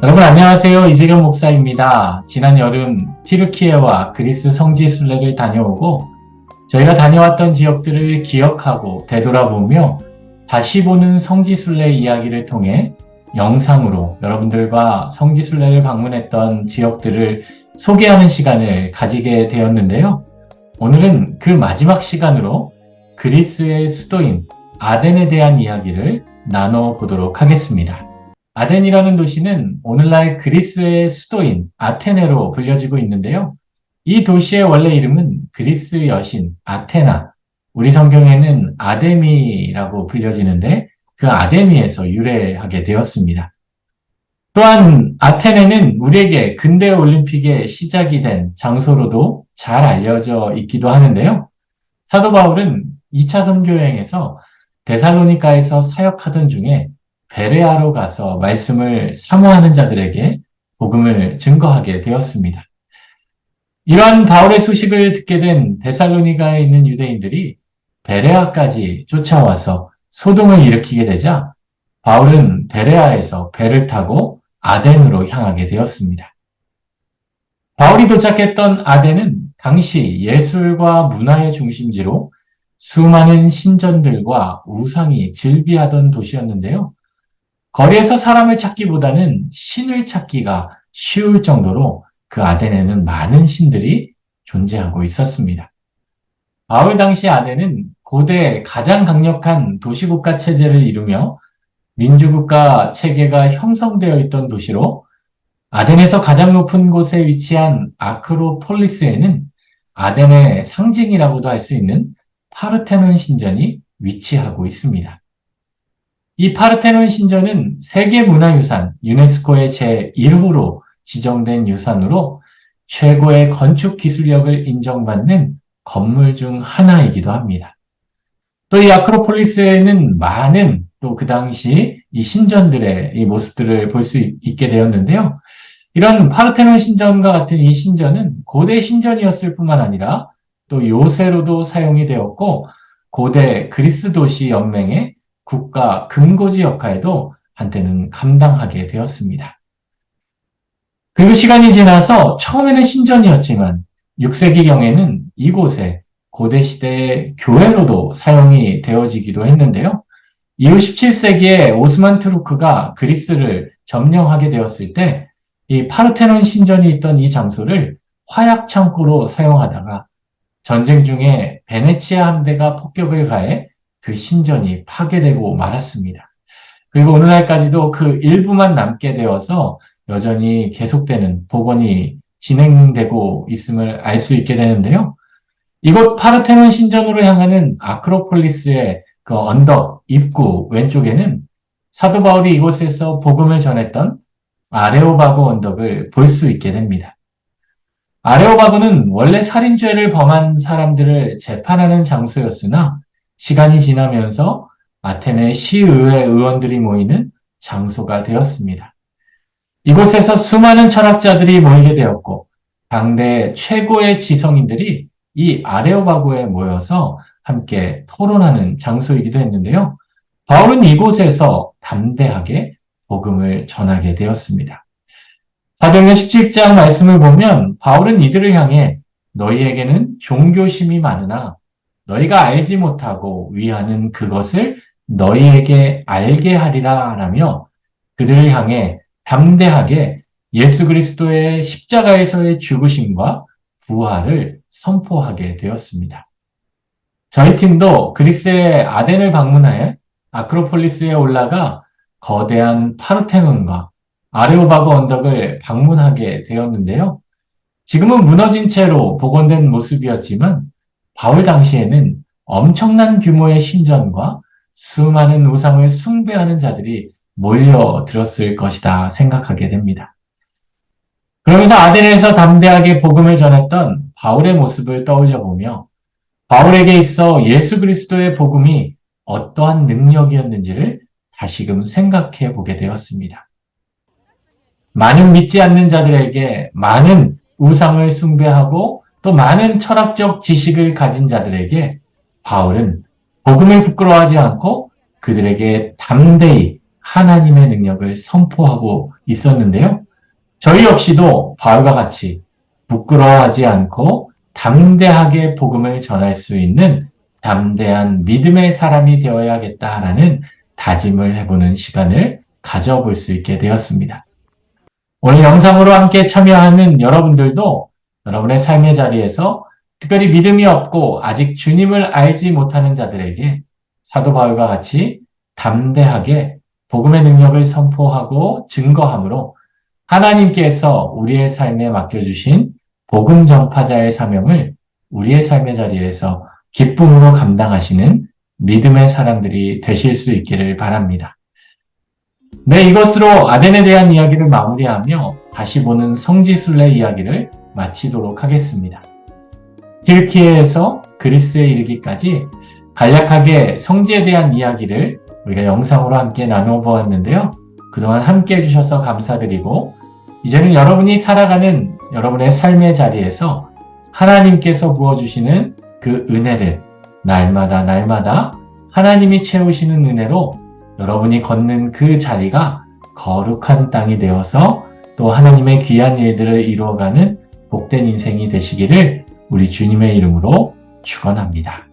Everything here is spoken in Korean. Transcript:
여러분 안녕하세요. 이재경 목사입니다. 지난 여름 튀르키예와 그리스 성지 순례를 다녀오고 저희가 다녀왔던 지역들을 기억하고 되돌아보며 다시 보는 성지 순례 이야기를 통해 영상으로 여러분들과 성지 순례를 방문했던 지역들을 소개하는 시간을 가지게 되었는데요. 오늘은 그 마지막 시간으로 그리스의 수도인 아덴에 대한 이야기를 나눠보도록 하겠습니다. 아덴이라는 도시는 오늘날 그리스의 수도인 아테네로 불려지고 있는데요. 이 도시의 원래 이름은 그리스 여신 아테나, 우리 성경에는 아데미라고 불려지는데 그 아데미에서 유래하게 되었습니다. 또한 아테네는 우리에게 근대 올림픽의 시작이 된 장소로도 잘 알려져 있기도 하는데요. 사도 바울은 2차 선교 여행에서 데살로니가에서 사역하던 중에 베레아로 가서 말씀을 사모하는 자들에게 복음을 증거하게 되었습니다. 이러한 바울의 소식을 듣게 된 데살로니가에 있는 유대인들이 베레아까지 쫓아와서 소동을 일으키게 되자 바울은 베레아에서 배를 타고 아덴으로 향하게 되었습니다. 바울이 도착했던 아덴은 당시 예술과 문화의 중심지로 수많은 신전들과 우상이 즐비하던 도시였는데요. 거리에서 사람을 찾기보다는 신을 찾기가 쉬울 정도로 그 아덴에는 많은 신들이 존재하고 있었습니다. 바울 당시 아덴은 고대 가장 강력한 도시국가 체제를 이루며 민주국가 체계가 형성되어 있던 도시로 아덴에서 가장 높은 곳에 위치한 아크로폴리스에는 아덴의 상징이라고도 할 수 있는 파르테논 신전이 위치하고 있습니다. 이 파르테논 신전은 세계문화유산 유네스코의 제1호로 지정된 유산으로 최고의 건축 기술력을 인정받는 건물 중 하나이기도 합니다. 또 이 아크로폴리스에는 많은 또 그 당시 이 신전들의 이 모습들을 볼 수 있게 되었는데요. 이런 파르테논 신전과 같은 이 신전은 고대 신전이었을 뿐만 아니라 또 요새로도 사용이 되었고 고대 그리스 도시 연맹의 국가 금고지 역할도 한때는 감당하게 되었습니다. 그리고 시간이 지나서 처음에는 신전이었지만 6세기경에는 이곳에 고대 시대의 교회로도 사용이 되어지기도 했는데요. 이후 17세기에 오스만 투르크가 그리스를 점령하게 되었을 때 이 파르테논 신전이 있던 이 장소를 화약 창고로 사용하다가 전쟁 중에 베네치아 함대가 폭격을 가해 그 신전이 파괴되고 말았습니다. 그리고 오늘날까지도 그 일부만 남게 되어서 여전히 계속되는 복원이 진행되고 있음을 알 수 있게 되는데요. 이곳 파르테논 신전으로 향하는 아크로폴리스의 그 언덕 입구 왼쪽에는 사도 바울이 이곳에서 복음을 전했던 아레오바고 언덕을 볼 수 있게 됩니다. 아레오바고는 원래 살인죄를 범한 사람들을 재판하는 장소였으나 시간이 지나면서 아테네 시의회 의원들이 모이는 장소가 되었습니다. 이곳에서 수많은 철학자들이 모이게 되었고 당대 최고의 지성인들이 이 아레오바고에 모여서 함께 토론하는 장소이기도 했는데요. 바울은 이곳에서 담대하게 복음을 전하게 되었습니다. 사도행전 17장 말씀을 보면 바울은 이들을 향해 너희에게는 종교심이 많으나 너희가 알지 못하고 위하는 그것을 너희에게 알게 하리라 라며 그들을 향해 담대하게 예수 그리스도의 십자가에서의 죽으심과 부활을 선포하게 되었습니다. 저희 팀도 그리스의 아덴을 방문하여 아크로폴리스에 올라가 거대한 파르테논과 아레오바고 언덕을 방문하게 되었는데요. 지금은 무너진 채로 복원된 모습이었지만 바울 당시에는 엄청난 규모의 신전과 수많은 우상을 숭배하는 자들이 몰려들었을 것이다 생각하게 됩니다. 그러면서 아덴에서 담대하게 복음을 전했던 바울의 모습을 떠올려보며 바울에게 있어 예수 그리스도의 복음이 어떠한 능력이었는지를 다시금 생각해 보게 되었습니다. 많은 믿지 않는 자들에게 많은 우상을 숭배하고 또 많은 철학적 지식을 가진 자들에게 바울은 복음을 부끄러워하지 않고 그들에게 담대히 하나님의 능력을 선포하고 있었는데요. 저희 역시도 바울과 같이 부끄러워하지 않고 담대하게 복음을 전할 수 있는 담대한 믿음의 사람이 되어야겠다라는 다짐을 해보는 시간을 가져볼 수 있게 되었습니다. 오늘 영상으로 함께 참여하는 여러분들도 여러분의 삶의 자리에서 특별히 믿음이 없고 아직 주님을 알지 못하는 자들에게 사도 바울과 같이 담대하게 복음의 능력을 선포하고 증거함으로 하나님께서 우리의 삶에 맡겨주신 복음 전파자의 사명을 우리의 삶의 자리에서 기쁨으로 감당하시는 믿음의 사람들이 되실 수 있기를 바랍니다. 네, 이것으로 아덴에 대한 이야기를 마무리하며 다시 보는 성지순례 이야기를 마치도록 하겠습니다. 튀르키예에서 그리스에 이르기까지 간략하게 성지에 대한 이야기를 우리가 영상으로 함께 나눠보았는데요. 그동안 함께 해주셔서 감사드리고 이제는 여러분이 살아가는 여러분의 삶의 자리에서 하나님께서 부어주시는 그 은혜를 날마다 하나님이 채우시는 은혜로 여러분이 걷는 그 자리가 거룩한 땅이 되어서 또 하나님의 귀한 일들을 이루어가는 복된 인생이 되시기를 우리 주님의 이름으로 축원합니다.